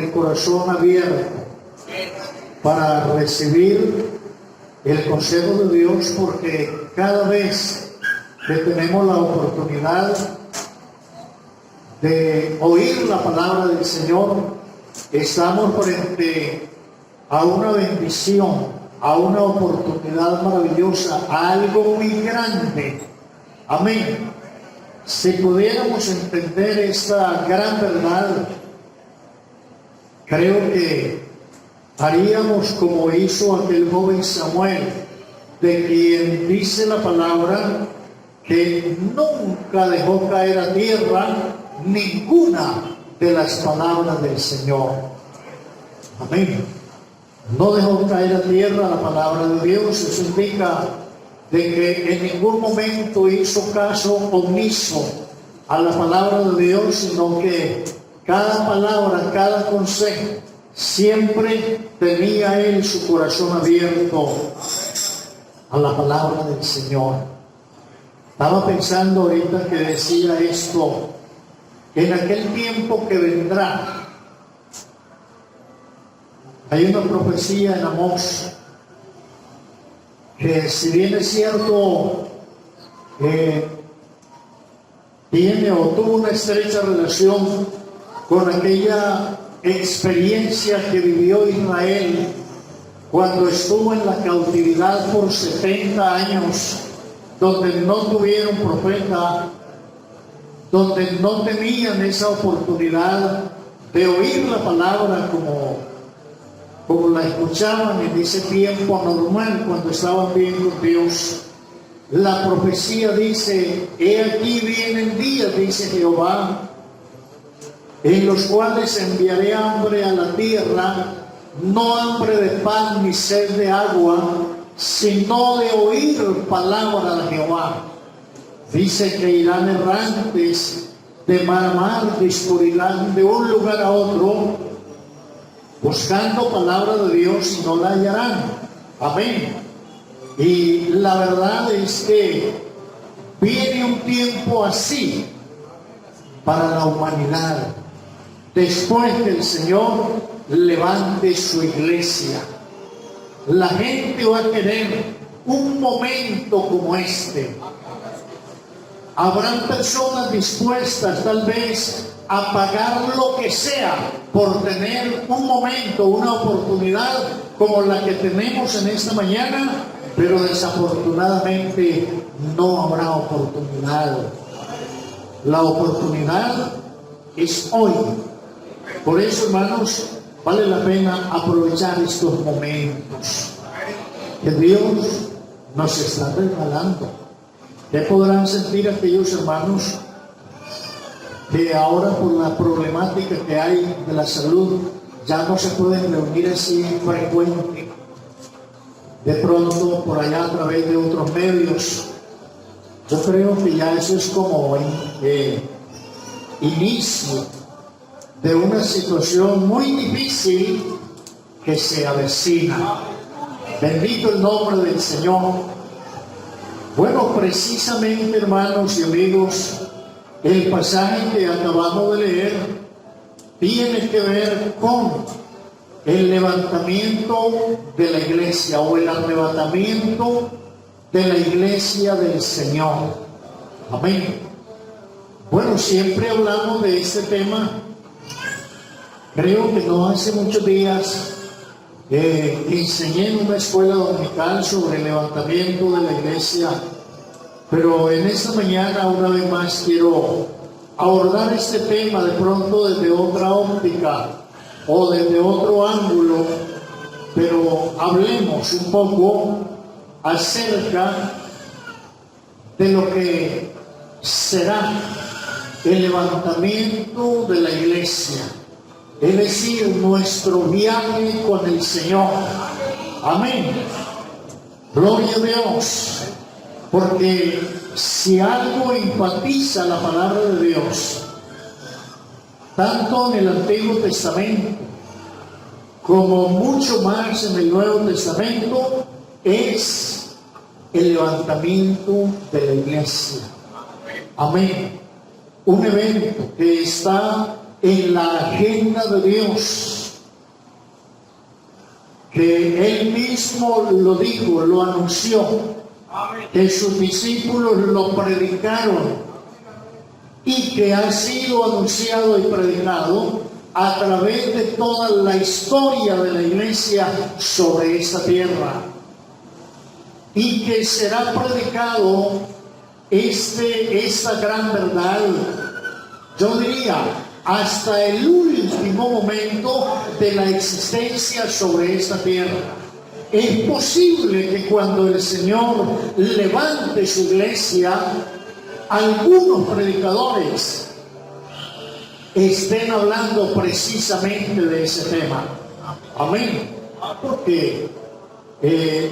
el corazón abierto para recibir el consejo de Dios, porque cada vez que tenemos la oportunidad de oír la palabra del Señor, estamos frente a una bendición, a una oportunidad maravillosa, a algo muy grande. Amén. Si pudiéramos entender esta gran verdad, creo que haríamos como hizo aquel joven Samuel, de quien dice la palabra que nunca dejó caer a tierra ninguna de las palabras del Señor. Amén. No dejó caer a tierra la palabra de Dios. Eso indica de que en ningún momento hizo caso omiso a la palabra de Dios, sino que cada palabra, cada consejo, siempre tenía él su corazón abierto a la palabra del Señor. Estaba pensando ahorita que decía esto, que en aquel tiempo que vendrá, hay una profecía en Amós, que si bien es cierto, tiene o tuvo una estrecha relación con aquella experiencia que vivió Israel cuando estuvo en la cautividad por 70 años, donde no tuvieron profeta, donde no tenían esa oportunidad de oír la palabra como la escuchaban en ese tiempo normal cuando estaban bien con Dios. La profecía dice: he aquí vienen días, dice Jehová, en los cuales enviaré hambre a la tierra, no hambre de pan ni sed de agua, sino de oír palabra de Jehová. Dice que irán errantes de mar a mar, discurrirán de un lugar a otro, buscando palabra de Dios y no la hallarán. Amén. Y la verdad es que viene un tiempo así para la humanidad, después que el Señor levante su iglesia. La gente va a querer un momento como este. Habrán personas dispuestas tal vez a pagar lo que sea por tener un momento, una oportunidad como la que tenemos en esta mañana, pero desafortunadamente no habrá oportunidad. La oportunidad es hoy. Por eso, hermanos, vale la pena aprovechar estos momentos que Dios nos está regalando. ¿Qué podrán sentir aquellos hermanos que ahora, por la problemática que hay de la salud, ya no se pueden reunir así frecuente? De pronto por allá a través de otros medios. Yo creo que ya eso es como inicio de una situación muy difícil que se avecina. Bendito el nombre del Señor. Bueno, precisamente, hermanos y amigos, el pasaje que acabamos de leer tiene que ver con el levantamiento de la iglesia, o el arrebatamiento de la iglesia del Señor. Amén. Bueno, siempre hablamos de este tema. Creo que no hace muchos días enseñé en una escuela dominical sobre el levantamiento de la iglesia, pero en esta mañana una vez más quiero abordar este tema de pronto desde otra óptica o desde otro ángulo, pero hablemos un poco acerca de lo que será el levantamiento de la iglesia, es decir, nuestro viaje con el Señor. Amén. Gloria a Dios. Porque si algo enfatiza la palabra de Dios, tanto en el Antiguo Testamento como mucho más en el Nuevo Testamento, es el levantamiento de la iglesia. Amén. Un evento que está en la agenda de Dios, que Él mismo lo dijo, lo anunció, que sus discípulos lo predicaron y que ha sido anunciado y predicado a través de toda la historia de la iglesia sobre esta tierra, y que será predicado esta gran verdad, yo diría, hasta el último momento de la existencia sobre esta tierra. Es posible que cuando el Señor levante su iglesia, algunos predicadores estén hablando precisamente de ese tema. Amén. Porque el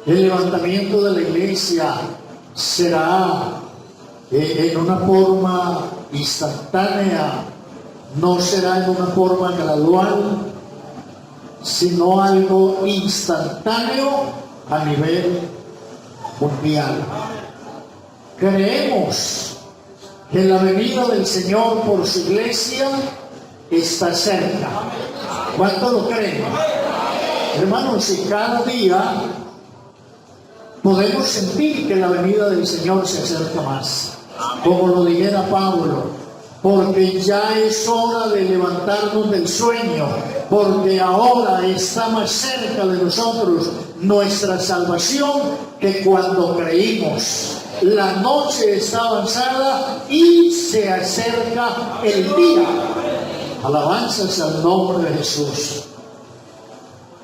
levantamiento de la iglesia será en una forma instantánea, no será en una forma gradual, sino algo instantáneo a nivel mundial. Creemos que la venida del Señor por su iglesia está cerca. ¿Cuánto lo creen? Hermanos, y cada día podemos sentir que la venida del Señor se acerca más, como lo dijera Pablo, porque ya es hora de levantarnos del sueño, porque ahora está más cerca de nosotros nuestra salvación que cuando creímos. La noche está avanzada y se acerca el día. Alabanzas al nombre de Jesús.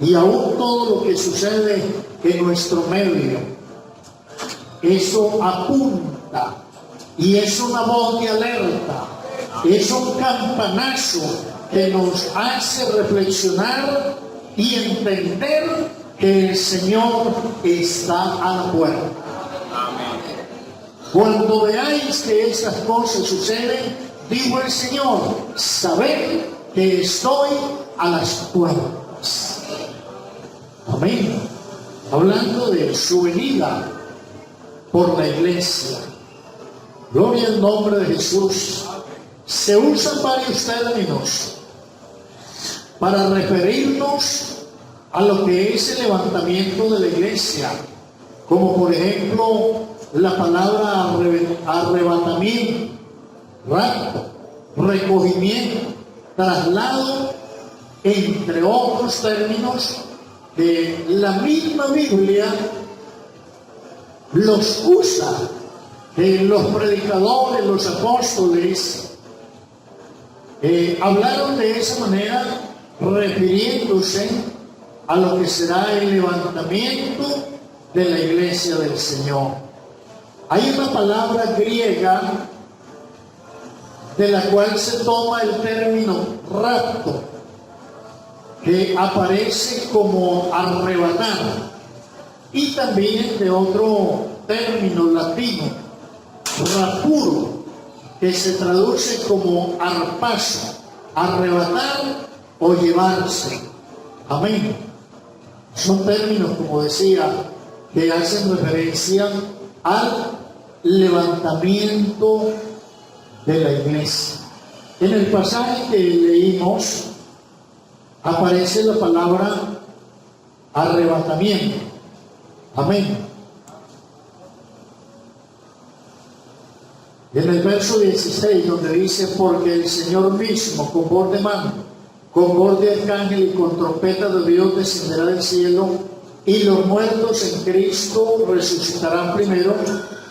Y aún todo lo que sucede en nuestro medio, eso apunta y es una voz de alerta, es un campanazo que nos hace reflexionar y entender que el Señor está a la puerta. Cuando veáis que estas cosas suceden, dijo el Señor, sabed que estoy a las puertas. Amén. Hablando de su venida por la iglesia. Gloria al nombre de Jesús. Se usan varios términos para referirnos a lo que es el levantamiento de la iglesia, como por ejemplo la palabra arrebatamiento, rapto, recogimiento, traslado, entre otros términos que la misma Biblia los usa, que los predicadores, los apóstoles hablaron de esa manera, refiriéndose a lo que será el levantamiento de la iglesia del Señor. Hay una palabra griega de la cual se toma el término rapto, que aparece como arrebatar, y también de otro término latino, rapuro, que se traduce como arpazo, arrebatar o llevarse. Amén. Son términos, como decía, que hacen referencia al levantamiento de la iglesia. En el pasaje que leímos aparece la palabra arrebatamiento. Amén. En el verso 16, donde dice, porque el Señor mismo, con voz de mando, con voz de arcángel y con trompeta de Dios descenderá del cielo, y los muertos en Cristo resucitarán primero.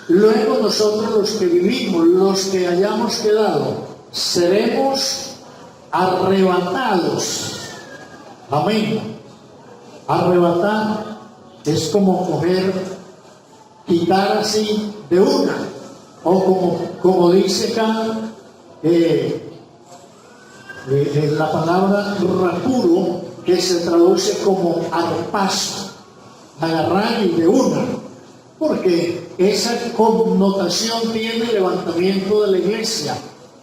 Luego nosotros los que vivimos, los que hayamos quedado, seremos arrebatados. Amén. Arrebatar es como coger, quitar así de una, o como dice acá la palabra rapuro, que se traduce como arpazo, agarrar y de una, porque esa connotación tiene el levantamiento de la iglesia,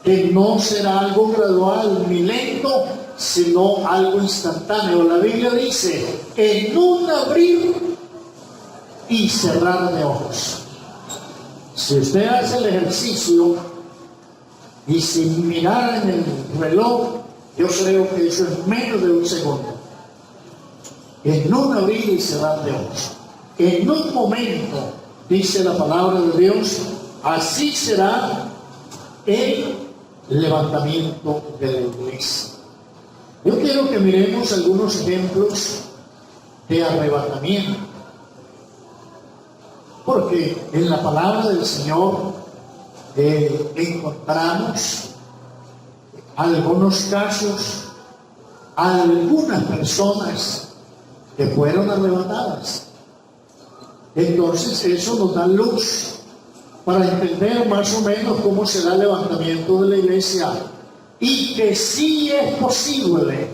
que no será algo gradual ni lento, sino algo instantáneo. La Biblia dice, en un abrir y cerrar de ojos. Si usted hace el ejercicio Y si miraran el reloj, yo creo que eso es menos de un segundo. En un abrir y cerrar de ojos. En un momento, dice la palabra de Dios, así será el levantamiento de la iglesia. Yo quiero que miremos algunos ejemplos de arrebatamiento. Porque en la palabra del Señor encontramos algunos casos, algunas personas que fueron arrebatadas. Entonces eso nos da luz para entender más o menos cómo será el levantamiento de la iglesia y que sí es posible.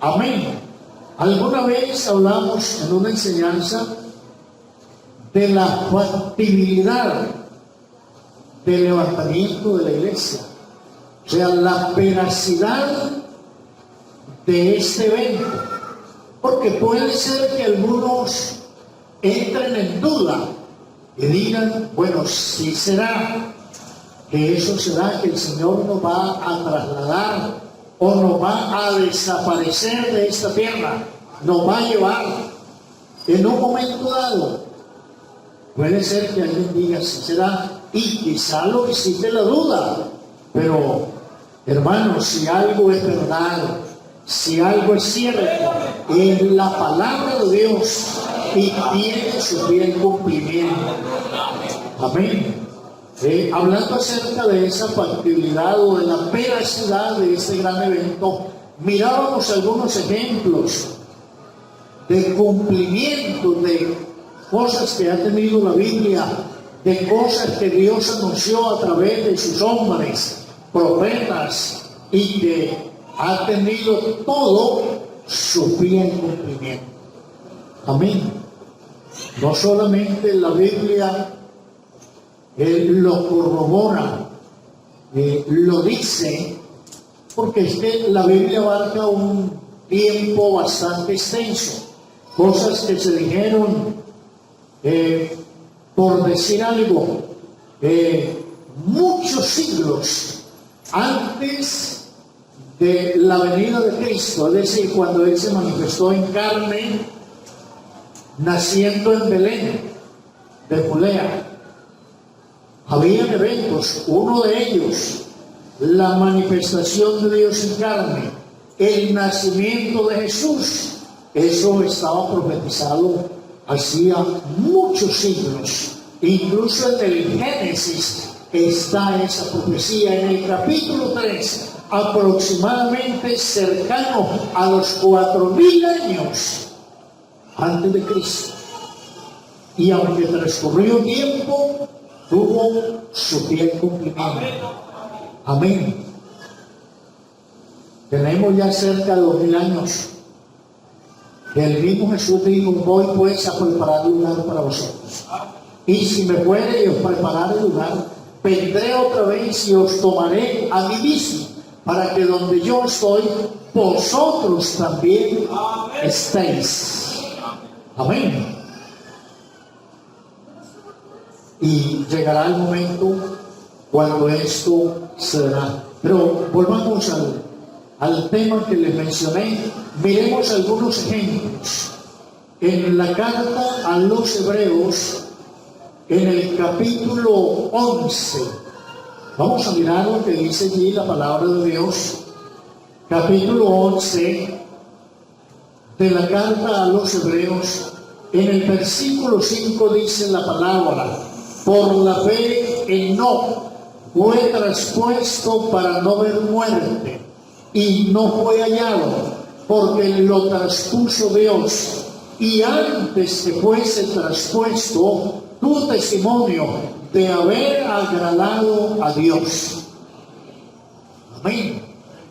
Amén. Alguna vez hablamos en una enseñanza de la factibilidad del levantamiento de la iglesia, o sea, la veracidad de este evento, porque puede ser que algunos entren en duda y digan, bueno, sí será que eso será que el Señor nos va a trasladar o nos va a desaparecer de esta tierra, nos va a llevar en un momento dado. Puede ser que alguien diga sí será, y quizá lo visite la duda, pero hermanos, si algo es verdad, si algo es cierto, es la palabra de Dios y tiene su fiel cumplimiento. Amén. Hablando acerca de esa factibilidad o de la veracidad de este gran evento, mirábamos algunos ejemplos de cumplimiento de cosas que ha tenido la Biblia, de cosas que Dios anunció a través de sus hombres, profetas, y que ha tenido todo su fiel cumplimiento. Amén. No solamente la Biblia lo corrobora, lo dice, porque es que la Biblia abarca un tiempo bastante extenso, cosas que se dijeron, por decir algo, muchos siglos antes de la venida de Cristo, es decir, cuando Él se manifestó en carne, naciendo en Belén de Judea. Habían eventos, uno de ellos, la manifestación de Dios en carne, el nacimiento de Jesús. Eso estaba profetizado hacía muchos siglos. Incluso en el Génesis está esa profecía, en el capítulo 3, aproximadamente cercano a los 4000 años antes de Cristo. Y aunque transcurrió tiempo, tuvo su fiel cumplimiento. Amén. Tenemos ya cerca de 2000 años que el mismo Jesús dijo: voy pues a preparar lugar para vosotros. Y si me fuere y os prepararé lugar, vendré otra vez y os tomaré a mí mismo, para que donde yo estoy, vosotros también estéis. Amén. Y llegará el momento cuando esto se dará. Pero volvamos al tema que les mencioné. Miremos algunos ejemplos. En la carta a los Hebreos, en el capítulo 11, vamos a mirar lo que dice allí la palabra de Dios. Capítulo 11 de la carta a los Hebreos, en el versículo 5 dice la palabra: por la fe Enoc fue traspuesto para no ver muerte, y no fue hallado, porque lo traspuso Dios. Y antes que fuese traspuesto, tuvo testimonio de haber agradado a Dios. Amén.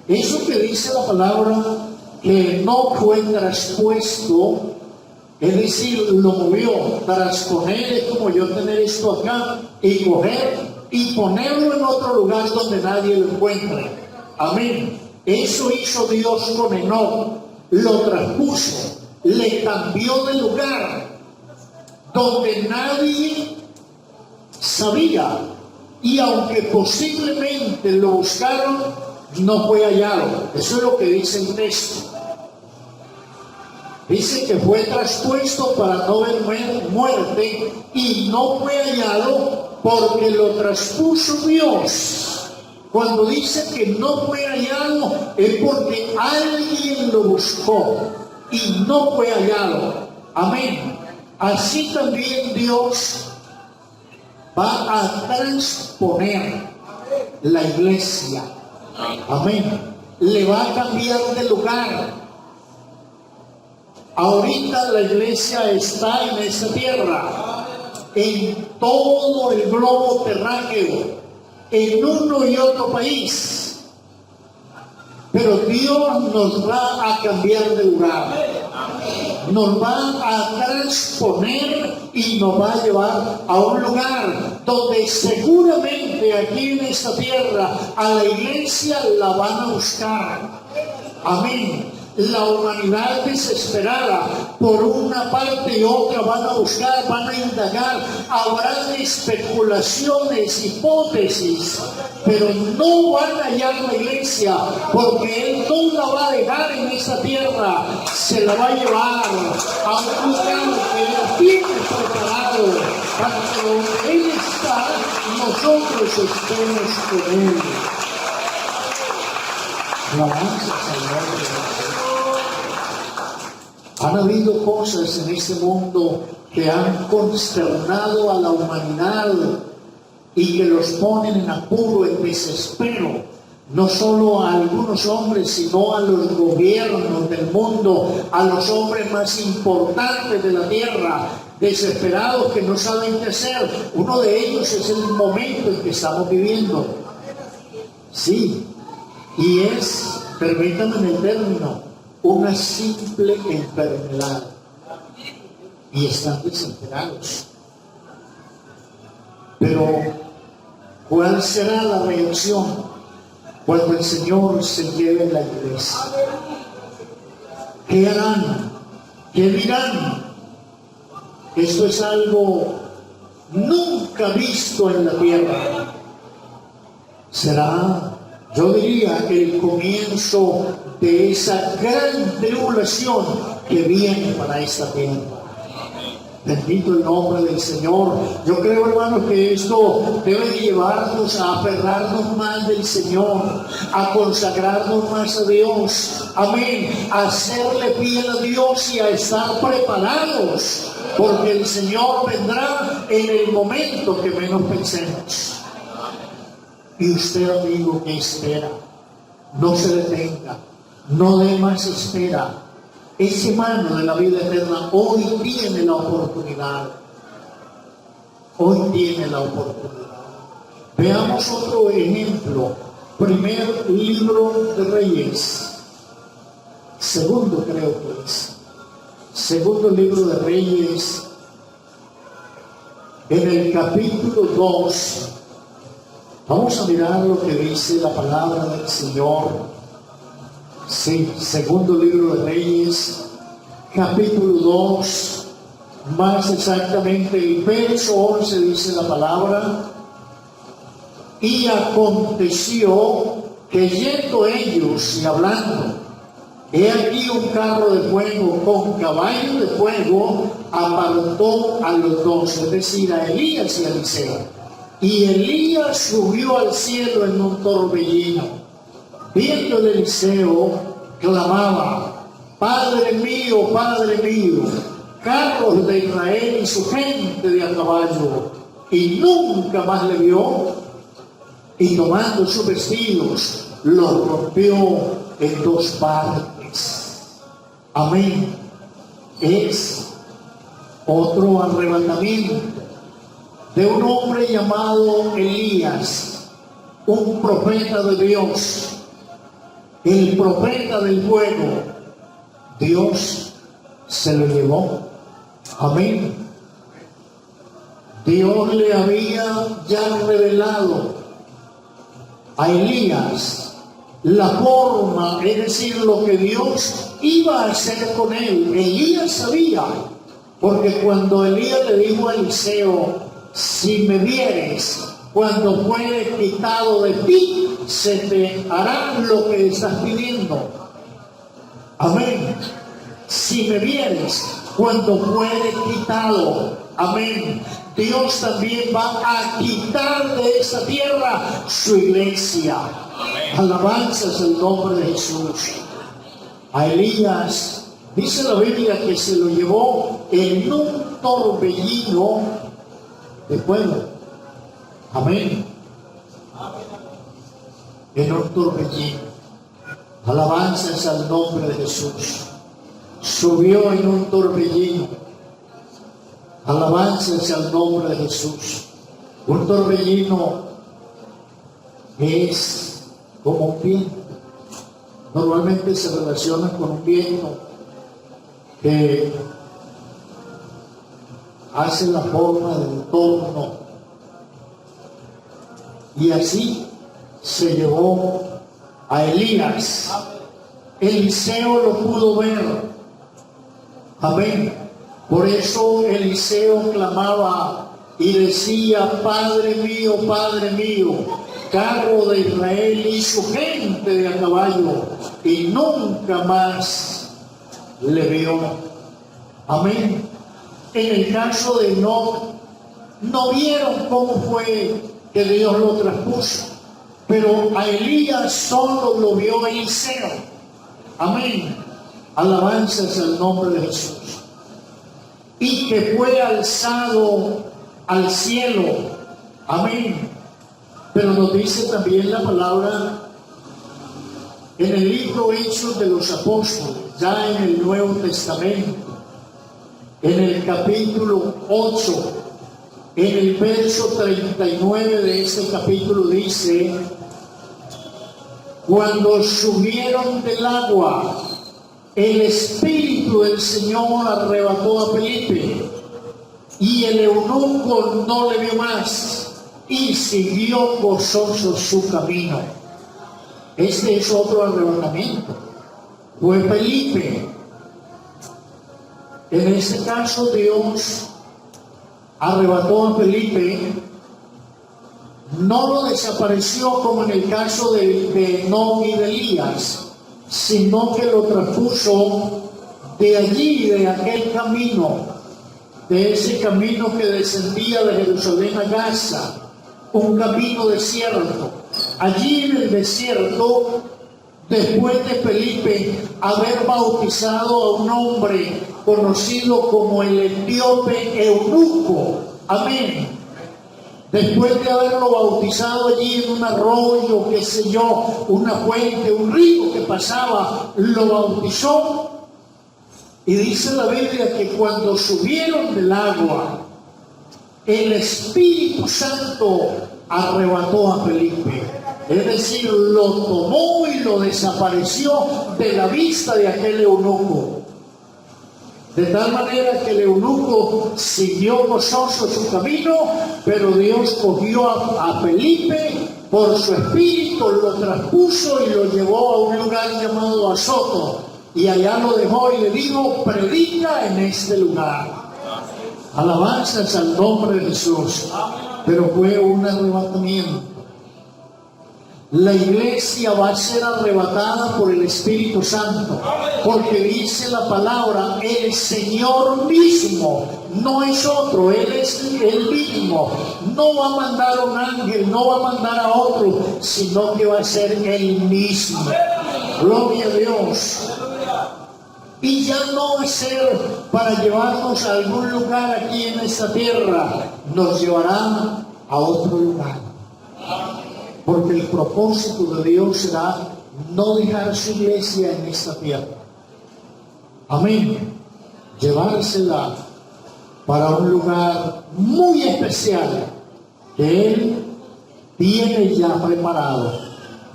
Eso que dice la palabra, que no fue traspuesto, es decir, lo movió. Trasponer es como yo tener esto acá y coger y ponerlo en otro lugar donde nadie lo encuentre. Amén. Eso hizo Dios con Enoc, lo traspuso, le cambió de lugar donde nadie sabía, y aunque posiblemente lo buscaron, no fue hallado. Eso es lo que dice el texto. Dice que fue traspuesto para no ver muerte y no fue hallado porque lo traspuso Dios. Cuando dice que no fue hallado es porque alguien lo buscó y no fue hallado. Amén. Así también Dios va a transponer la iglesia. Amén. Le va a cambiar de lugar. Ahorita la iglesia está en esta tierra, en todo el globo terráqueo, en uno y otro país. Pero Dios nos va a cambiar de lugar. Nos va a transponer y nos va a llevar a un lugar donde seguramente aquí en esta tierra a la iglesia la van a buscar. Amén. La humanidad desesperada por una parte y otra van a buscar, van a indagar, habrán especulaciones, hipótesis, pero no van a hallar la iglesia, porque Él no la va a dejar en esta tierra, se la va a llevar a un lugar que Él tiene preparado para que donde Él está, nosotros estemos con Él. Alabanza al Señor. Han habido cosas en este mundo que han consternado a la humanidad y que los ponen en apuro, en desespero, no solo a algunos hombres, sino a los gobiernos del mundo, a los hombres más importantes de la tierra, desesperados que no saben qué hacer. Uno de ellos es el momento en que estamos viviendo. Sí, y es, permítanme el término, una simple enfermedad, y están desesperados. Pero ¿cuál será la reacción cuando el Señor se lleve la iglesia? ¿Qué harán? ¿Qué dirán? Esto es algo nunca visto en la tierra. Será, yo diría, el comienzo de esa gran tribulación que viene para esta tierra. Bendito el nombre del Señor. Yo creo, hermanos, que esto debe llevarnos a aferrarnos más del Señor, a consagrarnos más a Dios. Amén. A hacerle fiel a Dios y a estar preparados, porque el Señor vendrá en el momento que menos pensemos. Y usted, amigo, que espera, no se detenga. No dé más espera. Ese mano de la vida eterna hoy tiene la oportunidad. Hoy tiene la oportunidad. Veamos otro ejemplo. Primer libro de Reyes. Segundo, creo que es. Segundo libro de Reyes. En el capítulo 2. Vamos a mirar lo que dice la palabra del Señor. Sí, segundo libro de Reyes, capítulo 2, más exactamente el verso 11 dice la palabra: y aconteció que yendo ellos y hablando, he aquí un carro de fuego con caballo de fuego apartó a los dos, es decir, a Elías y a Eliseo. Y Elías subió al cielo en un torbellino. Viendo el Eliseo, clamaba: Padre mío, carros de Israel y su gente de a caballo. Y nunca más le vio, y tomando sus vestidos, los rompió en dos partes. Amén. Es otro arrebatamiento de un hombre llamado Elías, un profeta de Dios. El profeta del fuego, Dios se lo llevó. Amén. Dios le había ya revelado a Elías la forma, es decir, lo que Dios iba a hacer con él. Elías sabía, porque cuando Elías le dijo a Eliseo: si me vieres, cuando fuere quitado de ti, se te hará lo que estás pidiendo. Amén. Si me vieres, cuando fuere quitado, amén, Dios también va a quitar de esta tierra su iglesia. Alabanzas al nombre de Jesús. A Elías, dice la Biblia que se lo llevó en un torbellino de fuego. Amén. En un torbellino. Alabanzas al nombre de Jesús. Subió en un torbellino. Alabanzas al nombre de Jesús. Un torbellino es como un viento. Normalmente se relaciona con un viento que hace la forma del torno. Y así se llevó a Elías. Eliseo lo pudo ver. Amén. Por eso Eliseo clamaba y decía: Padre mío, carro de Israel y su gente de a caballo. Y nunca más le vio. Amén. En el caso de Enoc, no vieron cómo fue que Dios lo traspuso, pero a Elías solo lo vio Eliseo. Amén. Alabanzas al nombre de Jesús. Y que fue alzado al cielo. Amén. Pero nos dice también la palabra en el libro Hechos de los Apóstoles, ya en el Nuevo Testamento, en el capítulo 8, en el verso 39 de ese capítulo dice: cuando subieron del agua, el Espíritu del Señor arrebató a Felipe, y el eunuco no le vio más, y siguió gozoso su camino. Este es otro arrebatamiento. Fue Felipe. En este caso Dios arrebató a Felipe, no lo desapareció como en el caso de Enoc y de Elías, sino que lo traspuso de allí, de aquel camino, de ese camino que descendía de Jerusalén a Gaza, un camino desierto. Allí en el desierto, después de Felipe haber bautizado a un hombre conocido como el etíope eunuco, amén, después de haberlo bautizado allí en un arroyo, qué sé yo, una fuente, un río que pasaba, lo bautizó. Y dice la Biblia que cuando subieron del agua, el Espíritu Santo arrebató a Felipe. Es decir, lo tomó y lo desapareció de la vista de aquel eunuco. De tal manera que el eunuco siguió gozoso su camino, pero Dios cogió a Felipe por su espíritu, lo traspuso y lo llevó a un lugar llamado Azoto. Y allá lo dejó y le dijo: predica en este lugar. Alabanzas al nombre de Jesús. Pero fue un arrebatamiento. La iglesia va a ser arrebatada por el Espíritu Santo, porque dice la palabra: el Señor mismo, no es otro, Él es el mismo. No va a mandar a un ángel, no va a mandar a otro, sino que va a ser Él mismo. Gloria a Dios. Y ya no va a ser para llevarnos a algún lugar aquí en esta tierra, nos llevará a otro lugar. Porque el propósito de Dios será no dejar su iglesia en esta tierra. Amén. Llevársela para un lugar muy especial que Él tiene ya preparado.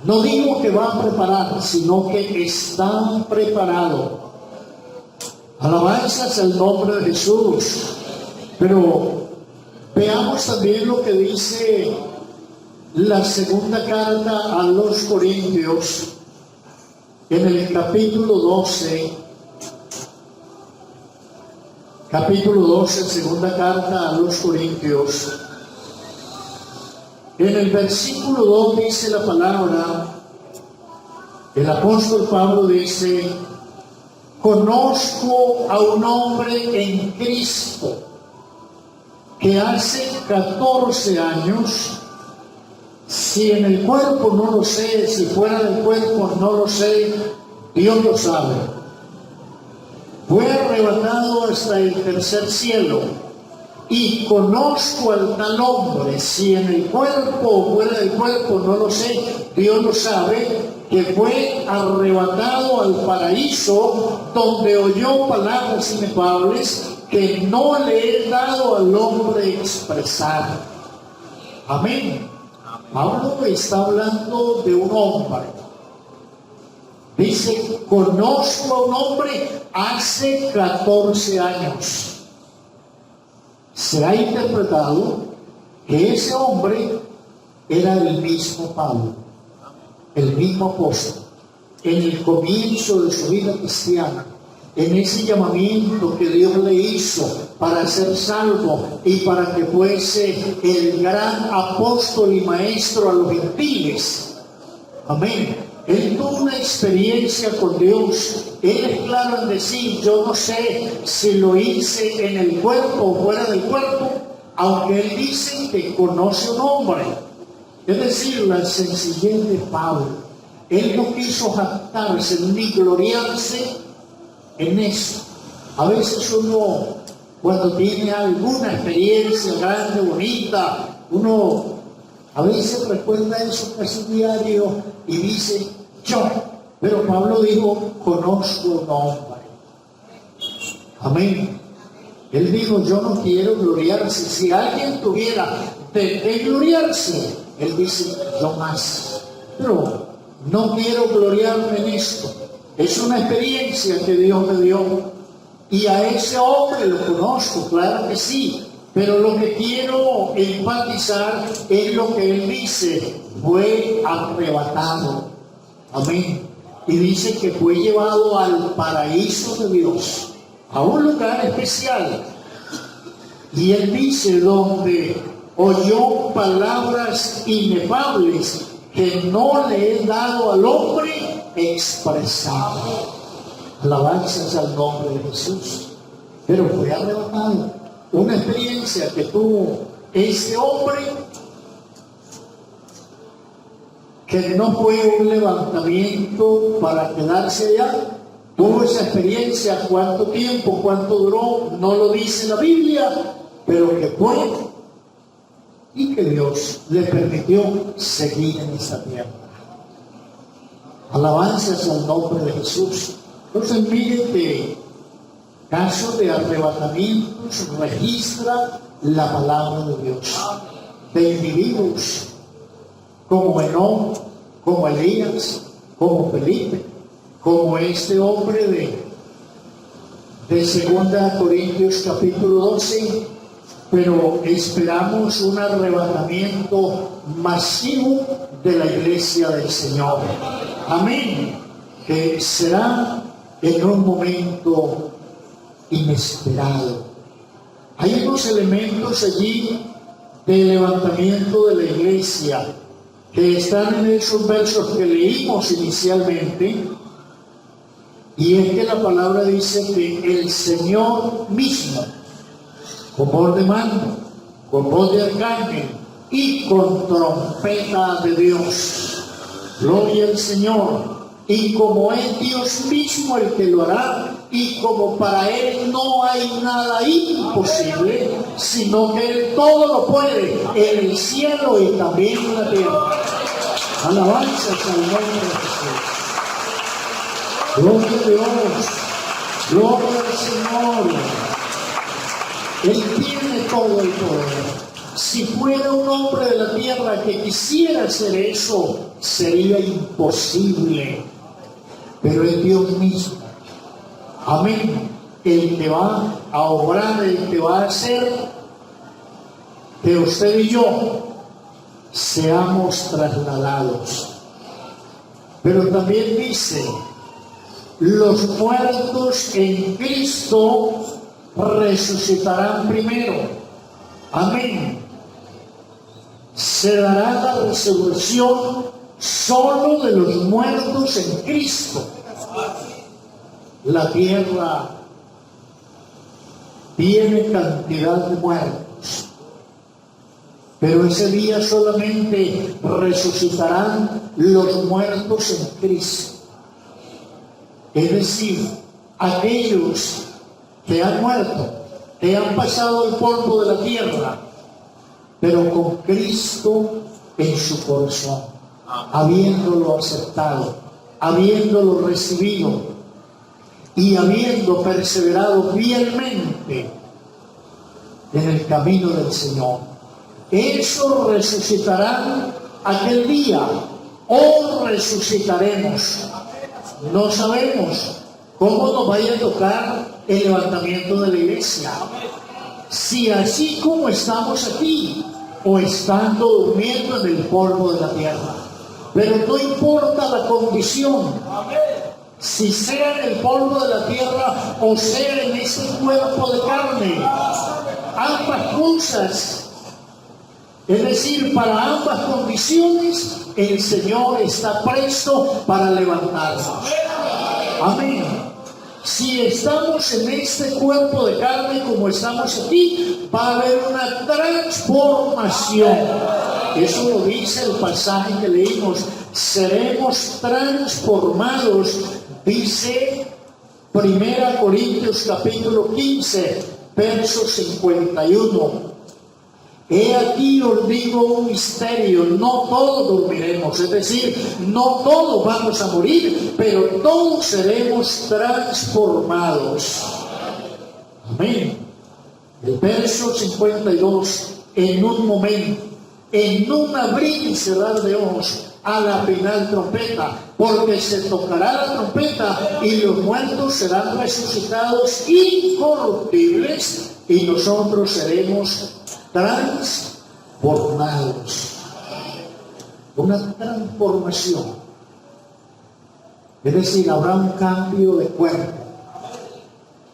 No digo que va a preparar, sino que está preparado. Alabanzas al nombre de Jesús. Pero veamos también lo que dice la segunda carta a los Corintios, en el capítulo 12, segunda carta a los Corintios, En el versículo 2 dice la palabra, el apóstol Pablo dice: conozco a un hombre en Cristo que hace 14 años, si en el cuerpo no lo sé, si fuera del cuerpo no lo sé, Dios lo sabe, fue arrebatado hasta el tercer cielo, y conozco al tal hombre, si en el cuerpo o fuera del cuerpo no lo sé, Dios lo sabe, que fue arrebatado al paraíso, donde oyó palabras inefables que no le he dado al hombre expresar. Amén. Pablo está hablando de un hombre. Dice: conozco a un hombre hace 14 años. Se ha interpretado que ese hombre era el mismo Pablo, el mismo apóstol, en el comienzo de su vida cristiana, en ese llamamiento que Dios le hizo para ser salvo y para que fuese el gran apóstol y maestro a los gentiles. Amén. Él tuvo una experiencia con Dios. Él es claro en decir: yo no sé si lo hice en el cuerpo o fuera del cuerpo, aunque él dice que conoce un hombre. Es decir, la sencillez de Pablo. Él no quiso jactarse ni gloriarse en eso. A veces uno, cuando tiene alguna experiencia grande, bonita, uno a veces recuerda eso casi diario y dice: yo. Pero Pablo dijo: conozco un hombre. Amén. Él dijo: yo no quiero gloriarse. Si alguien tuviera de gloriarse, él dice: yo más. Pero no quiero gloriarme en esto. Es una experiencia que Dios me dio. Y a ese hombre lo conozco, claro que sí. Pero lo que quiero enfatizar es lo que él dice: fue arrebatado. Amén. Y dice que fue llevado al paraíso de Dios, a un lugar especial. Y él dice: donde oyó palabras inefables que no le he dado al hombre expresar. Alabanzas al nombre de Jesús. Pero fue arrebatado. Una experiencia que tuvo ese hombre, que no fue un levantamiento para quedarse allá. Tuvo esa experiencia. ¿Cuánto tiempo? ¿Cuánto duró? No lo dice la Biblia, pero que fue, y que Dios le permitió seguir en esta tierra. Alabanzas al nombre de Jesús. Entonces miren que caso de arrebatamientos registra la palabra de Dios, de individuos como Enoc, como Elías, como Felipe, como este hombre de 2 Corintios capítulo 12. Pero esperamos un arrebatamiento masivo de la iglesia del Señor. Amén. Que será en un momento inesperado. Hay unos elementos allí del levantamiento de la iglesia que están en esos versos que leímos inicialmente, y es que la palabra dice que el Señor mismo, con voz de mando, con voz de arcángel y con trompeta de Dios, gloria al Señor. Y como es Dios mismo el que lo hará, y como para Él no hay nada imposible, sino que Él todo lo puede en el cielo y también en la tierra. Alabanzas al nombre de Jesús. Gloria a Dios, gloria al Señor. Él tiene todo el poder. Si fuera un hombre de la tierra que quisiera hacer eso, sería imposible. Pero es Dios mismo. Amén. El que va a obrar, el que va a hacer que usted y yo seamos trasladados. Pero también dice: los muertos en Cristo resucitarán primero. Amén. se dará la resurrección solo de los muertos en Cristo. La tierra tiene cantidad de muertos, pero ese día solamente resucitarán los muertos en Cristo. Es decir, aquellos que han muerto, que han pasado el polvo de la tierra, pero con Cristo en su corazón, habiéndolo aceptado, habiéndolo recibido y habiendo perseverado fielmente en el camino del Señor. Esos resucitarán aquel día, o resucitaremos. No sabemos cómo nos vaya a tocar el levantamiento de la iglesia. Si así como estamos aquí, o estando durmiendo en el polvo de la tierra. Pero no importa la condición, si sea en el polvo de la tierra o sea en ese cuerpo de carne, ambas cosas. Es decir, para ambas condiciones, el Señor está presto para levantarnos. Amén. Si estamos en este cuerpo de carne como estamos aquí, va a haber una transformación. Eso lo dice el pasaje que leímos. Seremos transformados, dice 1 Corintios capítulo 15, verso 51. He aquí os digo un misterio, no todos dormiremos, es decir, no todos vamos a morir, pero todos seremos transformados. Amén. El verso 52, en un momento, en un abrir y cerrar de ojos, a la final trompeta, porque se tocará la trompeta y los muertos serán resucitados incorruptibles y nosotros seremos transformados. Una transformación. Es decir, habrá un cambio de cuerpo.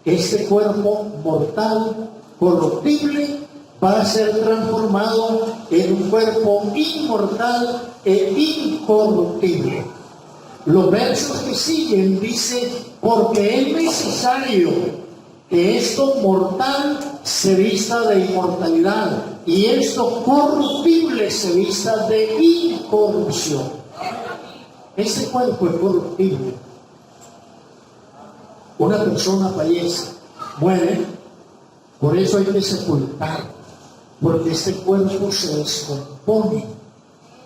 Este cuerpo mortal, corruptible, va a ser transformado en un cuerpo inmortal e incorruptible. Los versos que siguen dicen, porque es necesario que esto mortal se vista de inmortalidad y esto corruptible se vista de incorrupción. Este cuerpo es corruptible. Una persona fallece, muere, por eso hay que sepultar, porque este cuerpo se descompone.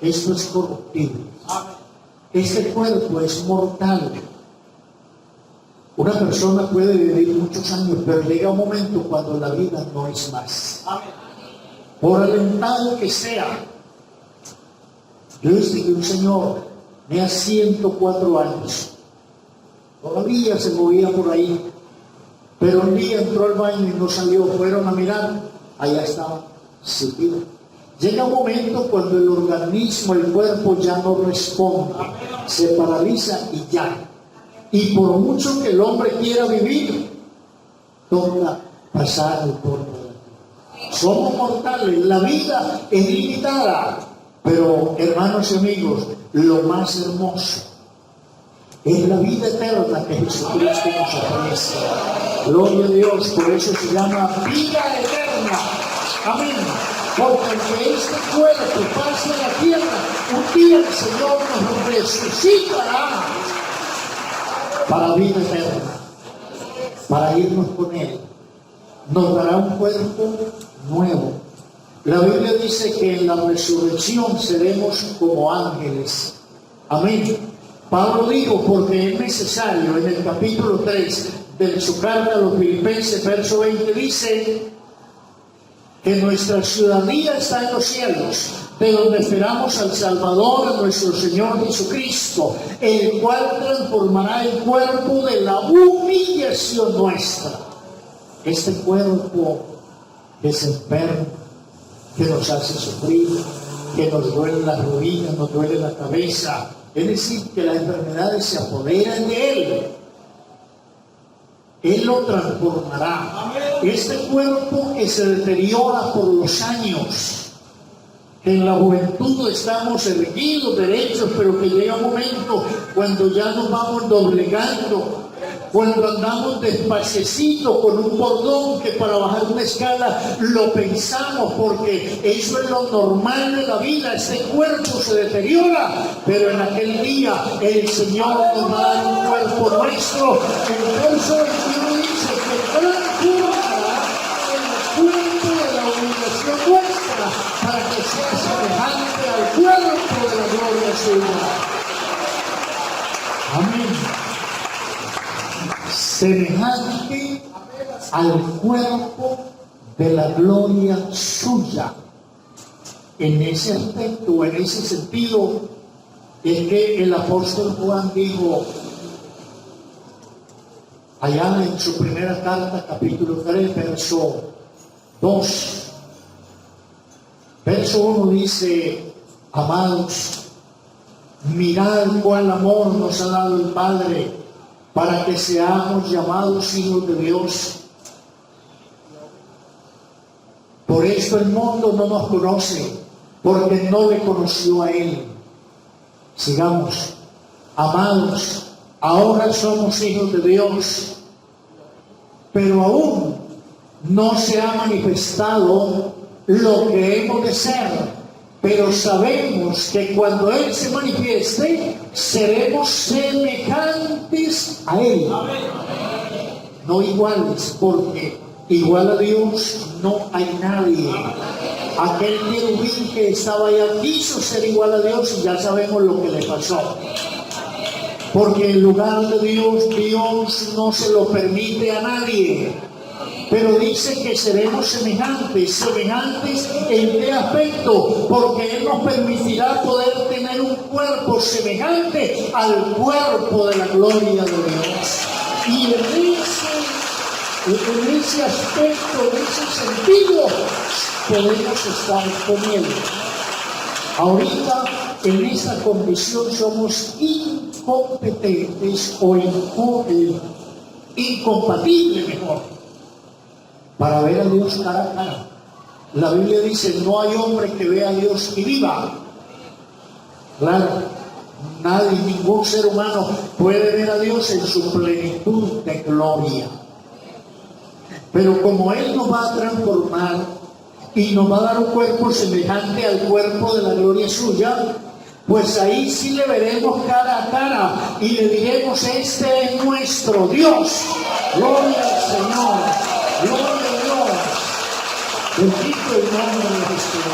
Esto es corruptible. Este cuerpo es mortal. Una persona puede vivir muchos años, pero llega un momento cuando la vida no es más. Por alentado que sea. Yo distinguí un señor, tenía 104 años. Todavía se movía por ahí. Pero un día entró al baño y no salió. Fueron a mirar. Allá estaba, sin vida. Llega un momento cuando el organismo, el cuerpo ya no responde. Se paraliza y ya. Y por mucho que el hombre quiera vivir, toca pasar el polvo. Somos mortales, la vida es limitada, pero hermanos y amigos, lo más hermoso es la vida eterna que Jesucristo nos ofrece. Gloria a Dios, por eso se llama vida eterna. Amén. Porque aunque este cuerpo pase a la tierra, un día el Señor nos resucitará para vida eterna, para irnos con Él. Nos dará un cuerpo nuevo. La Biblia dice que en la resurrección seremos como ángeles. Amén. Pablo dijo, porque es necesario, en el capítulo 3 de su carta a los Filipenses, verso 20, dice que nuestra ciudadanía está en los cielos, de donde esperamos al Salvador, a nuestro Señor Jesucristo, el cual transformará el cuerpo de la humillación nuestra. Este cuerpo que se enferma, que nos hace sufrir, que nos duele las rodillas, nos duele la cabeza, es decir, que las enfermedades se apoderan de Él. Él lo transformará. Este cuerpo que se deteriora por los años, que en la juventud estamos erguidos, derechos, pero que llega un momento cuando ya nos vamos doblegando, cuando andamos despacito con un bordón que para bajar una escala lo pensamos, porque eso es lo normal de la vida. Este cuerpo se deteriora, pero en aquel día el Señor nos va a dar un cuerpo nuestro. El verso 21 dice que transformará el cuerpo de la humillación nuestra para que sea semejante al cuerpo de la gloria suya. Amén. Semejante al cuerpo de la gloria suya. En ese aspecto, en ese sentido, es que el apóstol Juan dijo allá en su primera carta, capítulo 3, verso 2. Verso 1 dice: amados, mirad cuál amor nos ha dado el Padre para que seamos llamados hijos de Dios. Por esto el mundo no nos conoce, porque no le conoció a Él. Sigamos. Amados, ahora somos hijos de Dios, pero aún no se ha manifestado lo que hemos de ser. Pero sabemos que cuando Él se manifieste, seremos semejantes a Él. No iguales, porque igual a Dios no hay nadie. Aquel querubín que estaba allá quiso ser igual a Dios y ya sabemos lo que le pasó. Porque en lugar de Dios, Dios no se lo permite a nadie. Pero dice que seremos semejantes. ¿Semejantes en qué aspecto? Porque Él nos permitirá poder tener un cuerpo semejante al cuerpo de la gloria de Dios. Y en ese aspecto, en ese sentido, podemos estar con Él. Ahorita, en esta condición, somos incompetentes o incompatibles, mejor, para ver a Dios cara a cara. La Biblia dice: no hay hombre que vea a Dios y viva. Claro, nadie, ningún ser humano puede ver a Dios en su plenitud de gloria. Pero como Él nos va a transformar y nos va a dar un cuerpo semejante al cuerpo de la gloria suya, pues ahí sí le veremos cara a cara y le diremos: este es nuestro Dios. Gloria al Señor. Gloria a Dios. Bendito el nombre de Jesús.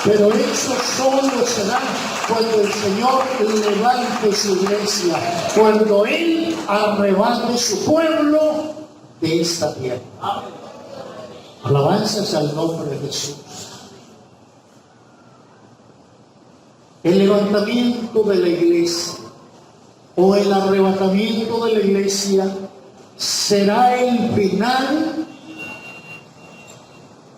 Pero eso solo será cuando el Señor levante su iglesia, cuando Él arrebate su pueblo de esta tierra. Alabanzas al nombre de Jesús. El levantamiento de la iglesia o el arrebatamiento de la iglesia será el final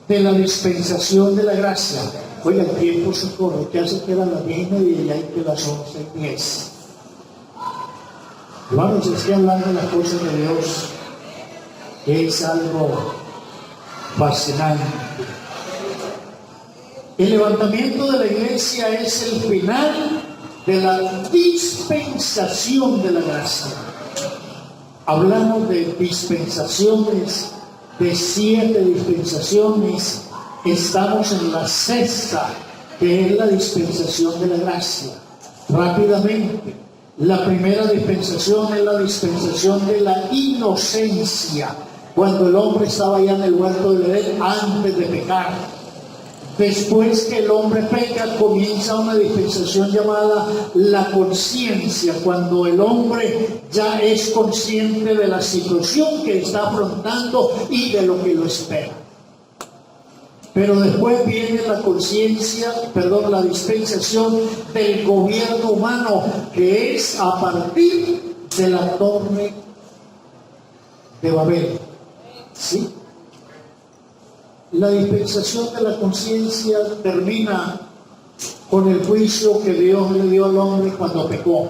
de la dispensación de la gracia. Oiga, el tiempo se corre, que hace que eran las 10:30 y hay que las 11:10. Hermanos, es que hablando de las cosas de Dios es algo fascinante. El levantamiento de la iglesia es el final de la dispensación de la gracia. Hablamos de dispensaciones, de 7 dispensaciones. Estamos en la 6ª, que es la dispensación de la gracia. Rápidamente, la primera dispensación es la dispensación de la inocencia, cuando el hombre estaba ya en el huerto del Edén antes de pecar. Después que el hombre peca, comienza una dispensación llamada la conciencia, cuando el hombre ya es consciente de la situación que está afrontando y de lo que lo espera. Pero después viene la dispensación del gobierno humano, que es a partir de la torre de Babel. ¿Sí? La dispensación de la conciencia termina con el juicio que Dios le dio al hombre cuando pecó.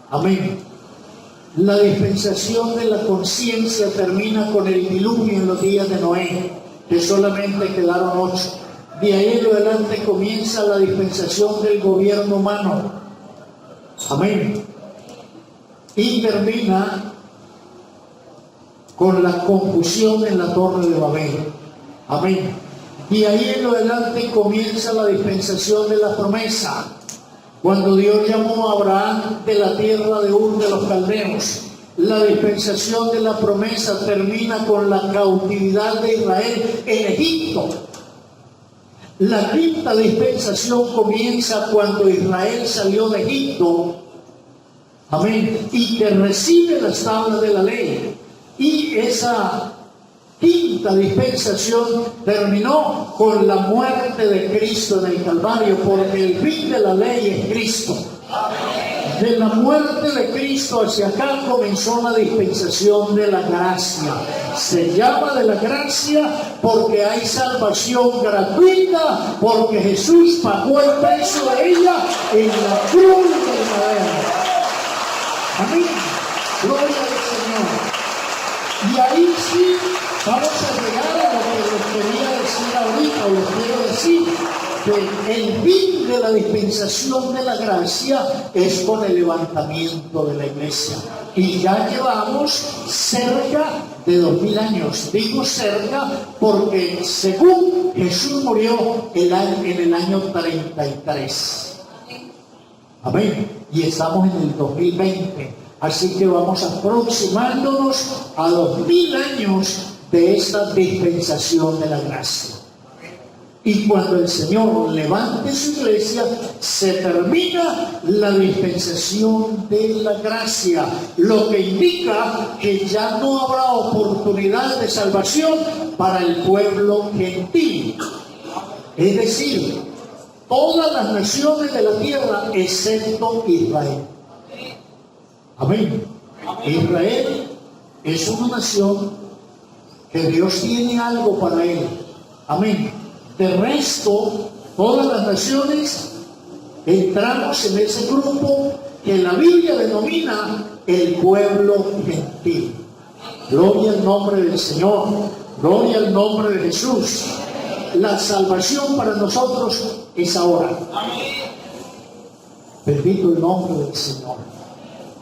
Amén. La dispensación de la conciencia termina con el diluvio en los días de Noé, que solamente quedaron 8. De ahí en adelante comienza la dispensación del gobierno humano. Amén. Y termina con la confusión en la Torre de Babel. Amén. De ahí en adelante comienza la dispensación de la promesa. Cuando Dios llamó a Abraham de la tierra de Ur de los Caldeos, la dispensación de la promesa termina con la cautividad de Israel en Egipto. La quinta dispensación comienza cuando Israel salió de Egipto. Amén. Y que recibe las tablas de la ley. Y esa quinta dispensación terminó con la muerte de Cristo en el Calvario, porque el fin de la ley es Cristo. De la muerte de Cristo hacia acá comenzó la dispensación de la gracia. Se llama de la gracia porque hay salvación gratuita, porque Jesús pagó el precio de ella en la cruz del madero. Amén. Gloria al Señor. Y ahí sí vamos a llegar a lo que les quería decir ahorita, o les quiero decir, que el fin de la dispensación de la gracia es con el levantamiento de la iglesia. Y ya llevamos cerca de 2000 años. Digo cerca porque según Jesús murió en el año 33. Amén. Y estamos en el 2020. Así que vamos aproximándonos a 2000 años de esta dispensación de la gracia. Y cuando el Señor levante su iglesia, se termina la dispensación de la gracia, lo que indica que ya no habrá oportunidad de salvación para el pueblo gentil. Es decir, todas las naciones de la tierra excepto Israel. Amén. Israel es una nación que Dios tiene algo para él. Amén. De resto, todas las naciones entramos en ese grupo que la Biblia denomina el pueblo gentil. Gloria al nombre del Señor. Gloria al nombre de Jesús. La salvación para nosotros es ahora. Bendito el nombre del Señor.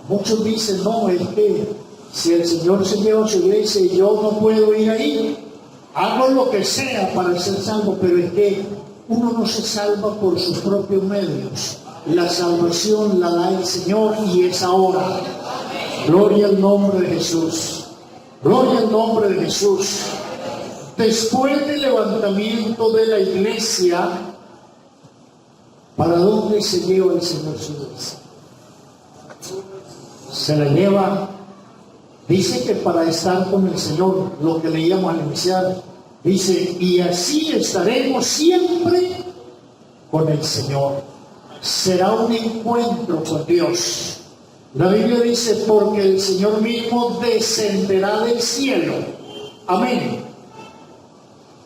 Muchos dicen, no, es que si el Señor se lleva a su iglesia y yo no puedo ir ahí, hago lo que sea para ser salvo, pero es que uno no se salva por sus propios medios. La salvación la da el Señor y es ahora. Gloria al nombre de Jesús. Gloria al nombre de Jesús. Después del levantamiento de la iglesia, ¿para dónde se lleva el Señor su iglesia? Se la lleva, dice que para estar con el Señor, lo que leíamos al iniciar, dice, y así estaremos siempre con el Señor. Será un encuentro con Dios. La Biblia dice, porque el Señor mismo descenderá del cielo. Amén.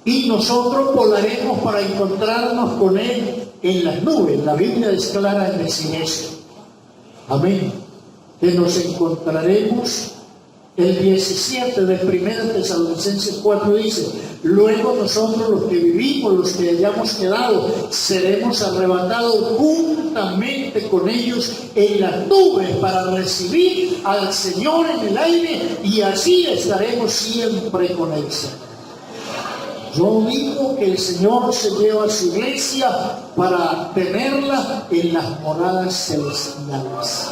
Y nosotros volaremos para encontrarnos con Él en las nubes. La Biblia es clara en decir eso. Amén. Que nos encontraremos. El 17 de 1 Tesalonicenses 4 dice, luego nosotros los que vivimos, los que hayamos quedado, seremos arrebatados juntamente con ellos en las nubes para recibir al Señor en el aire, y así estaremos siempre con Él. Yo digo que el Señor se lleva a su iglesia para tenerla en las moradas celestiales.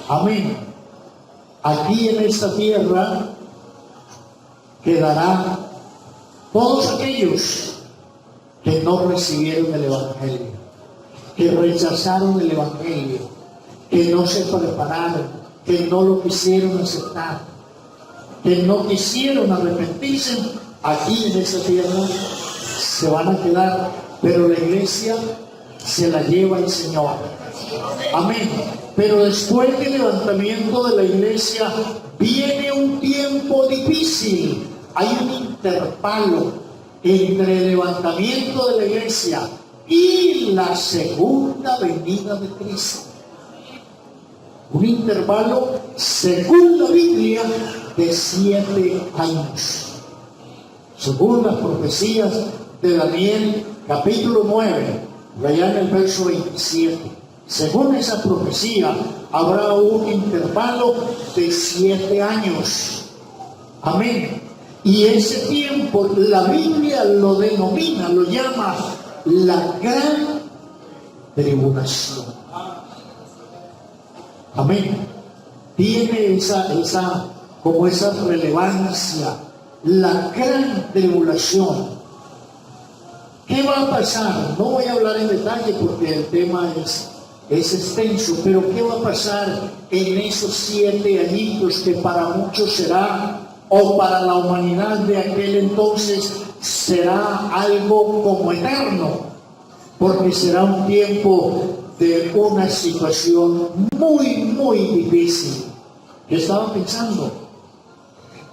Amén. Aquí en esta tierra quedarán todos aquellos que no recibieron el Evangelio, que rechazaron el Evangelio, que no se prepararon, que no lo quisieron aceptar, que no quisieron arrepentirse. Aquí en esta tierra se van a quedar, pero la iglesia se la lleva el Señor. Amén. Pero después del levantamiento de la iglesia viene un tiempo difícil. Hay un intervalo entre el levantamiento de la iglesia y la segunda venida de Cristo. Un intervalo, según la Biblia, de 7 años. Según las profecías de Daniel, capítulo 9, allá en el verso 27. Según esa profecía, habrá un intervalo de 7 años. Amén. Y ese tiempo, la Biblia lo denomina, lo llama la gran tribulación. Amén. Tiene esa relevancia, la gran tribulación. ¿Qué va a pasar? No voy a hablar en detalle porque el tema es extenso, pero ¿qué va a pasar en esos 7 añitos que para muchos será, o para la humanidad de aquel entonces será algo como eterno? Porque será un tiempo de una situación muy, muy difícil. Yo estaba pensando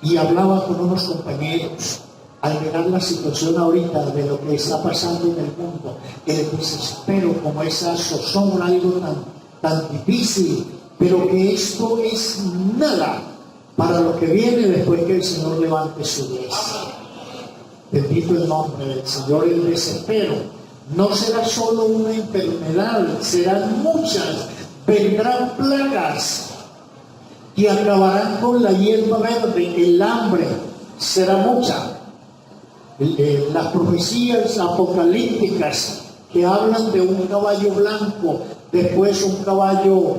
y hablaba con unos compañeros al mirar la situación ahorita de lo que está pasando en el mundo, el desespero, como esa zozobra, algo tan difícil, pero que esto es nada para lo que viene después que el Señor levante su iglesia. Bendito el nombre del Señor. El desespero no será solo una enfermedad, serán muchas. Vendrán plagas que acabarán con la hierba verde, el hambre será mucha. Las profecías apocalípticas que hablan de un caballo blanco, después un caballo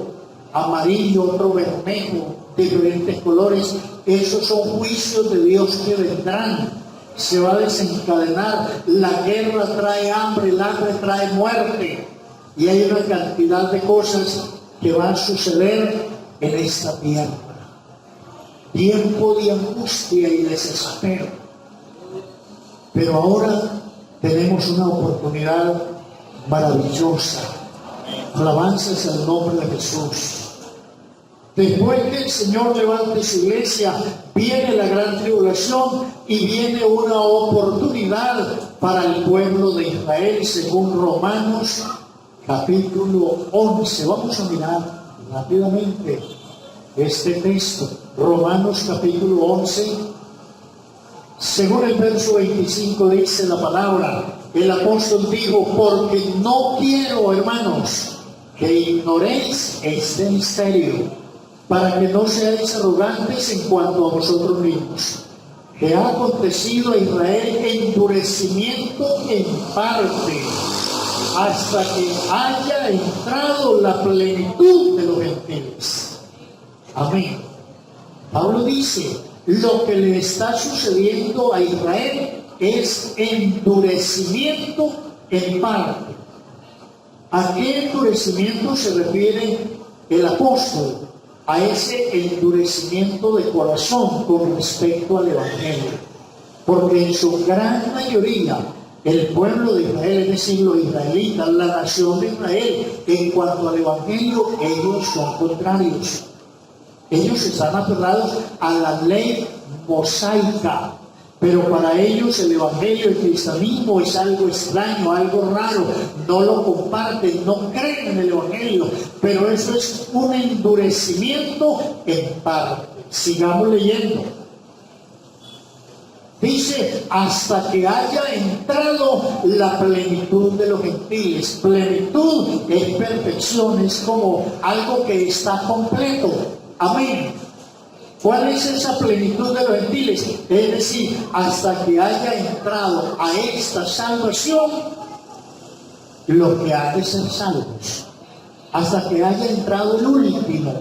amarillo, otro bermejo, diferentes colores, esos son juicios de Dios que vendrán. Se va a desencadenar, la guerra trae hambre, el hambre trae muerte, y hay una cantidad de cosas que van a suceder en esta tierra. Tiempo de angustia y desespero. Pero ahora tenemos una oportunidad maravillosa. Alabanzas al nombre de Jesús. Después que el Señor levante su iglesia, viene la gran tribulación y viene una oportunidad para el pueblo de Israel, según Romanos capítulo 11. Vamos a mirar rápidamente este texto. Romanos capítulo 11. Según el verso 25 dice la palabra, el apóstol dijo: porque no quiero, hermanos, que ignoréis este misterio, para que no seáis arrogantes en cuanto a vosotros mismos, que ha acontecido a Israel endurecimiento en parte, hasta que haya entrado la plenitud de los gentiles. Amén. Pablo dice: lo que le está sucediendo a Israel es endurecimiento en parte. ¿A qué endurecimiento se refiere el apóstol? A ese endurecimiento de corazón con respecto al Evangelio. Porque en su gran mayoría el pueblo de Israel, es decir, los israelitas, la nación de Israel, en cuanto al Evangelio, ellos son contrarios. Ellos están aferrados a la ley mosaica, pero para ellos el Evangelio, el cristianismo es algo extraño, algo raro, no lo comparten, no creen en el Evangelio, pero eso es un endurecimiento en parte. Sigamos leyendo. Dice: hasta que haya entrado la plenitud de los gentiles. Plenitud es perfección, es como algo que está completo. Amén. ¿Cuál es esa plenitud de los gentiles? Es decir, hasta que haya entrado a esta salvación los que han de ser salvos. Hasta que haya entrado el último.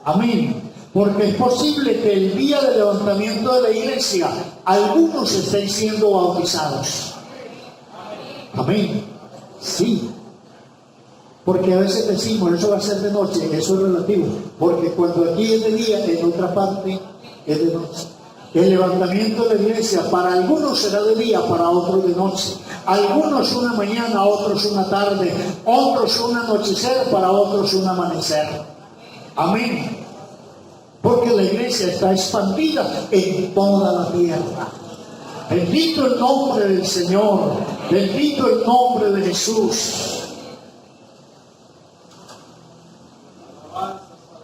Amén. Porque es posible que el día del levantamiento de la iglesia algunos estén siendo bautizados. Amén. Sí. Porque a veces decimos, eso va a ser de noche, eso es relativo. Porque cuando aquí es de día, en otra parte es de noche. El levantamiento de la iglesia para algunos será de día, para otros de noche. Algunos una mañana, otros una tarde, otros un anochecer, para otros un amanecer. Amén. Porque la iglesia está expandida en toda la tierra. Bendito el nombre del Señor. Bendito el nombre de Jesús.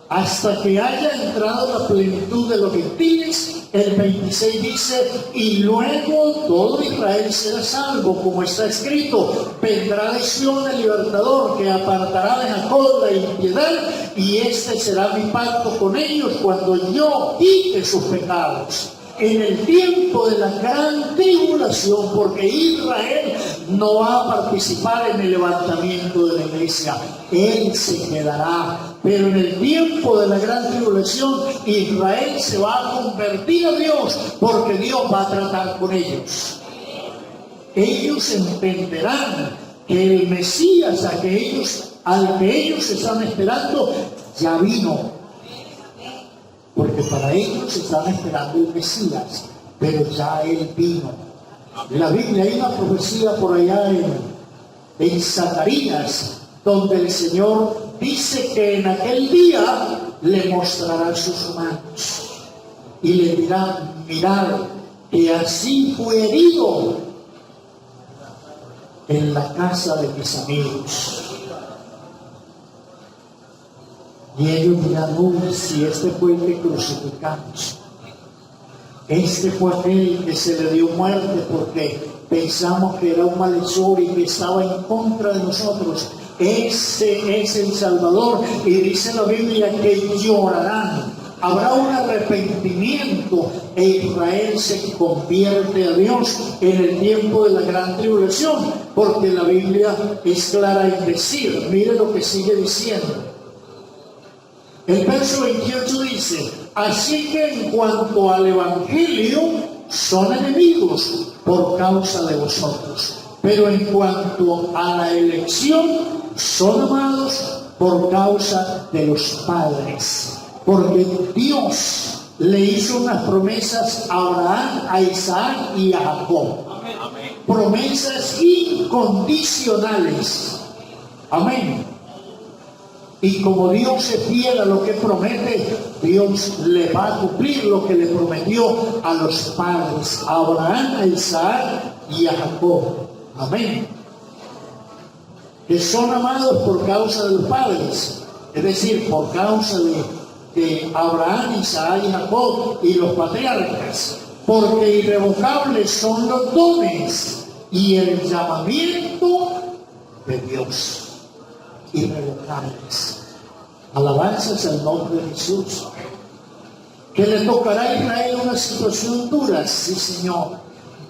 hasta que haya entrado la plenitud de los gentiles. El 26 dice, y luego todo Israel será salvo, como está escrito, vendrá de Sión el libertador, que apartará de Jacob la impiedad, y este será mi pacto con ellos cuando yo quite sus pecados. En el tiempo de la gran tribulación, porque Israel no va a participar en el levantamiento de la iglesia, él se quedará. Pero en el tiempo de la gran tribulación, Israel se va a convertir a Dios, porque Dios va a tratar con ellos. Ellos entenderán que el Mesías al que ellos están esperando ya vino. Porque para ellos están esperando el Mesías, pero ya Él vino. En la Biblia hay una profecía por allá en Zacarías, donde el Señor dice que en aquel día le mostrará sus manos y le dirá, mirad, que así fue herido en la casa de mis amigos. Y ellos dirán, si este fue el que crucificamos, este fue aquel que se le dio muerte porque pensamos que era un malhechor y que estaba en contra de nosotros. Ese es el Salvador. Y dice la Biblia que llorarán. Habrá un arrepentimiento e Israel se convierte a Dios en el tiempo de la gran tribulación, porque la Biblia es clara en decir, mire lo que sigue diciendo. El verso 28 dice, así que en cuanto al Evangelio, son enemigos por causa de vosotros. Pero en cuanto a la elección, son amados por causa de los padres. Porque Dios le hizo unas promesas a Abraham, a Isaac y a Jacob. Promesas incondicionales. Amén. Y como Dios es fiel a lo que promete, Dios le va a cumplir lo que le prometió a los padres, a Abraham, a Isaac y a Jacob. Amén. Que son amados por causa de los padres, es decir, por causa de Abraham, Isaac y Jacob y los patriarcas, porque irrevocables son los dones y el llamamiento de Dios. Irrevocables. Alabanzas al nombre de Jesús. Que le tocará a Israel una situación dura, sí Señor,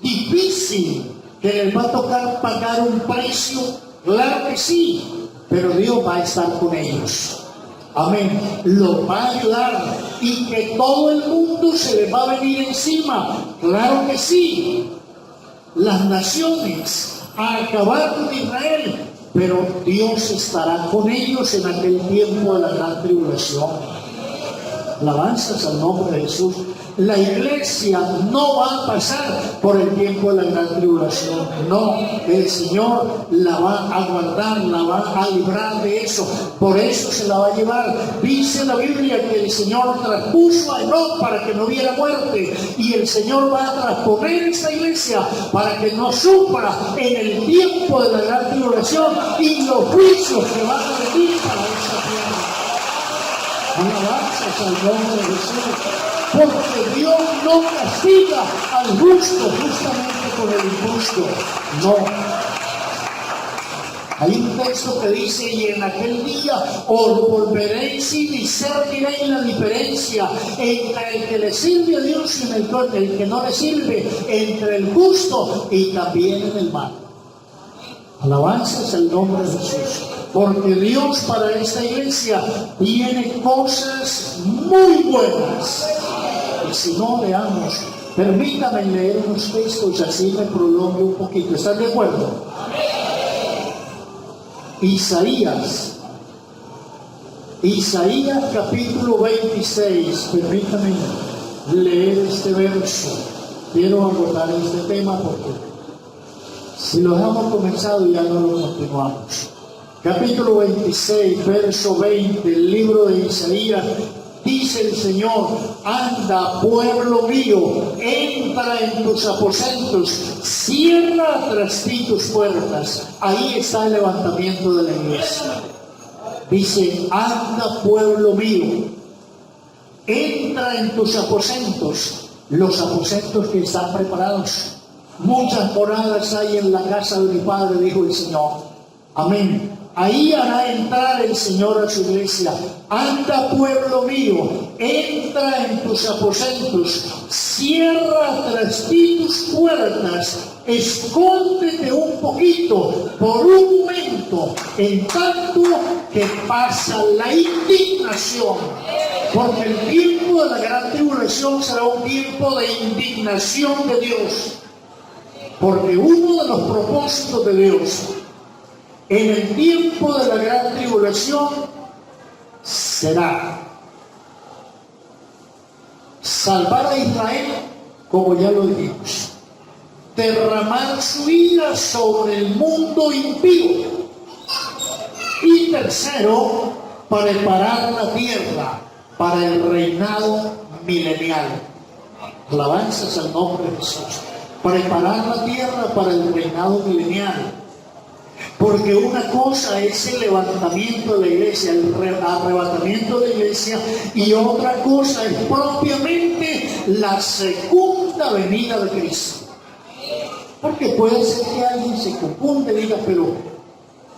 difícil, que les va a tocar pagar un precio, claro que sí, pero Dios va a estar con ellos. Amén. Los va a ayudar y que todo el mundo se les va a venir encima, claro que sí. Las naciones a acabar con Israel, pero Dios estará con ellos en aquel tiempo de la gran tribulación. Alabanzas al nombre de Jesús. La iglesia no va a pasar por el tiempo de la gran tribulación. No, el Señor la va a guardar, la va a librar de eso. Por eso se la va a llevar. Dice la Biblia que el Señor traspuso a Enoc para que no hubiera muerte. Y el Señor va a trasponer esta iglesia para que no sufra en el tiempo de la gran tribulación y los juicios que van a venir para esa tierra. Alabanzas al nombre de Jesús. Porque Dios no castiga al justo justamente con el injusto. No. Hay un texto que dice, y en aquel día os volveréis y discerniréis la diferencia entre el que le sirve a Dios y el que no le sirve, entre el justo y también en el mal. Alabanzas al nombre de Jesús. Porque Dios para esta iglesia tiene cosas muy buenas. Y si no, leamos. Permítame leer unos textos, así me prolongue un poquito. ¿Están de acuerdo? Isaías capítulo 26. Permítame leer este verso. Quiero abordar este tema porque si lo dejamos comenzado ya no lo continuamos. Capítulo 26, verso 20, el libro de Isaías. Dice el Señor, anda pueblo mío, entra en tus aposentos, cierra tras ti tus puertas. Ahí está el levantamiento de la iglesia. Dice, anda pueblo mío, entra en tus aposentos, los aposentos que están preparados. Muchas moradas hay en la casa de mi Padre, dijo el Señor. Amén. Ahí hará entrar el Señor a su iglesia. Anda pueblo mío, entra en tus aposentos, cierra tras ti tus puertas, escóndete un poquito, por un momento, en tanto que pasa la indignación. Porque el tiempo de la gran tribulación será un tiempo de indignación de Dios. Porque uno de los propósitos de Dios en el tiempo de la gran tribulación será salvar a Israel, como ya lo dijimos, derramar su ira sobre el mundo impío, y tercero, preparar la tierra para el reinado milenial. Alabanzas al nombre de Jesús. Preparar la tierra para el reinado milenial. Porque una cosa es el levantamiento de la iglesia, el arrebatamiento de la iglesia, y otra cosa es propiamente la segunda venida de Cristo. Porque puede ser que alguien se confunde y diga, pero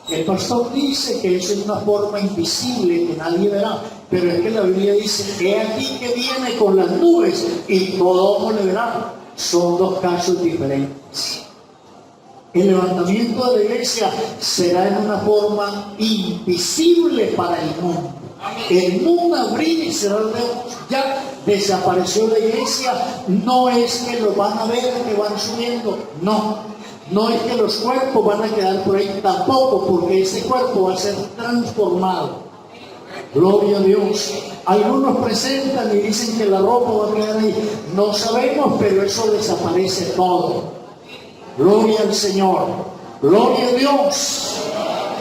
el pastor dice que eso es una forma invisible que nadie verá, pero es que la Biblia dice, he aquí que viene con las nubes y todo le verá. Son dos casos diferentes. El levantamiento de la iglesia será en una forma invisible para el mundo. En un abrir y cerrar de ojos ya desapareció la iglesia. No es que lo van a ver que van subiendo, no es que los cuerpos van a quedar por ahí, tampoco, porque ese cuerpo va a ser transformado. Gloria a Dios. Algunos presentan y dicen que la ropa va a quedar ahí. No sabemos, pero eso desaparece todo. Gloria al Señor. Gloria a Dios.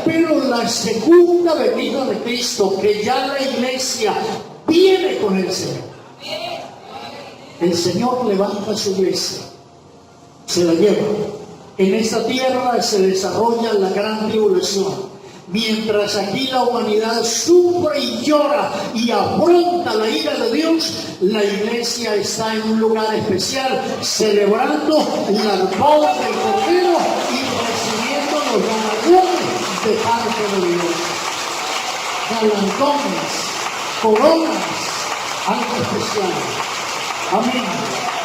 Pero la segunda venida de Cristo, que ya la iglesia viene con el Señor. El Señor levanta su iglesia, se la lleva. En esta tierra se desarrolla la gran tribulación. Mientras aquí la humanidad sufre y llora y afronta la ira de Dios, la iglesia está en un lugar especial, celebrando la boda del Cordero y recibiendo los galardones de parte de Dios. Galardones, coronas, algo especial. Amén.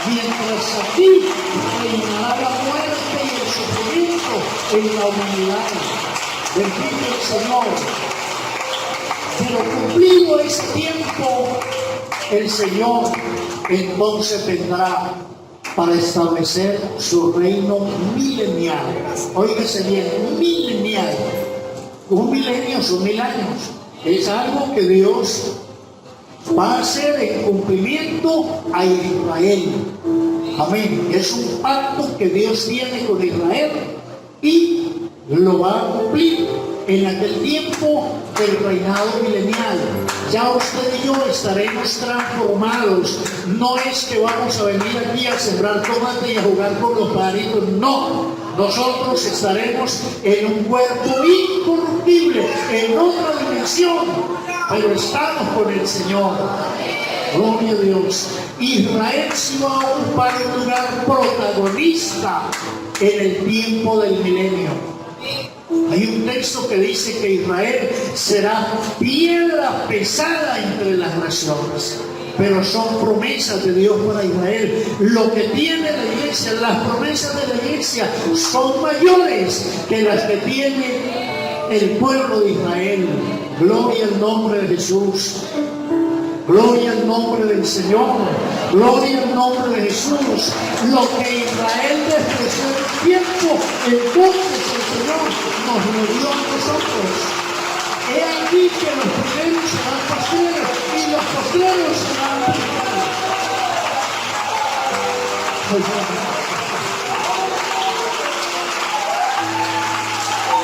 Mientras aquí reinará la muerte y el sufrimiento en la humanidad. Bendito el Señor. Pero cumplido ese tiempo, el Señor entonces vendrá para establecer su reino milenial. Óigase bien, milenial. Un milenio son 1000 años. Es algo que Dios va a hacer en cumplimiento a Israel. Amén. Es un pacto que Dios tiene con Israel y lo va a cumplir en aquel tiempo del reinado milenial. Ya usted y yo estaremos transformados. No es que vamos a venir aquí a sembrar tomate y a jugar con los pajaritos. No, nosotros estaremos en un cuerpo incorruptible, en otra dimensión, pero estamos con el Señor. Gloria a Dios. Israel se va a ocupar un lugar protagonista en el tiempo del milenio. Hay un texto que dice que Israel será piedra pesada entre las naciones, pero son promesas de Dios para Israel. Lo que tiene la iglesia, las promesas de la iglesia son mayores que las que tiene el pueblo de Israel. Gloria al nombre de Jesús. Gloria al nombre del Señor. Gloria al nombre de Jesús. Lo que Israel despreció en el tiempo, entonces el Señor nos lo dio a nosotros. He aquí que los primeros serán postreros y los postreros serán primeros.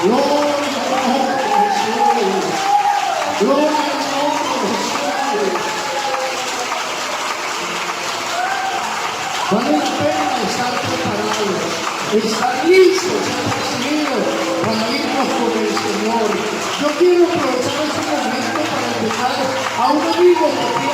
Gloria al nombre de Jesús. Gloria al nombre de Jesús. Vale la pena estar preparados, estar listos, estar decididos para irnos con el Señor. Yo quiero aprovechar este a un amigo que